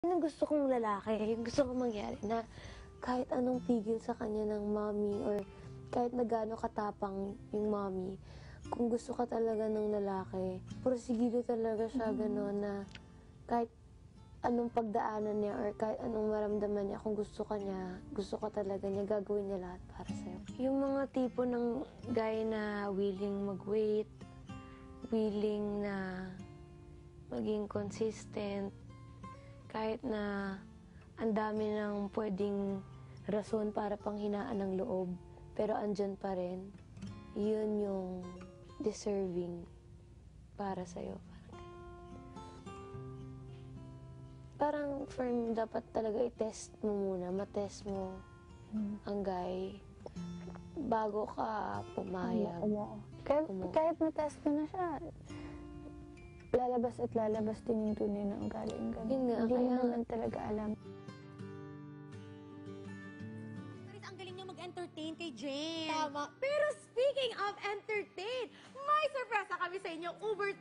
Yung gusto kong lalaki, yung gusto kong mangyari na kahit anong pigil sa kanya ng mommy or kahit na gaano katapang yung mommy, kung gusto ka talaga ng lalaki, porsigido talaga siya gano'n na kahit anong pagdaanan niya or kahit anong maramdaman niya, kung gusto ka niya, gusto ka talaga niya, gagawin niya lahat para sa'yo. Yung mga tipo ng guy na willing mag-wait, willing na maging consistent, kahit na ang dami ng pwedeng rason para panghinaan ng loob, pero andyan pa rin, yun yung deserving para sa'yo. Parang firm, dapat talaga i-test mo muna, matest mo ang guy bago ka pumayag. Kahit matest mo na siya, lalabas at lalabas din yung tunay na ugali. Yun nga, Hindi kaya mo naman talaga alam. Charis, ang galing niyo mag-entertain kay Jen. Tama. Pero speaking of entertain, may sorpresa kami sa inyo, Uber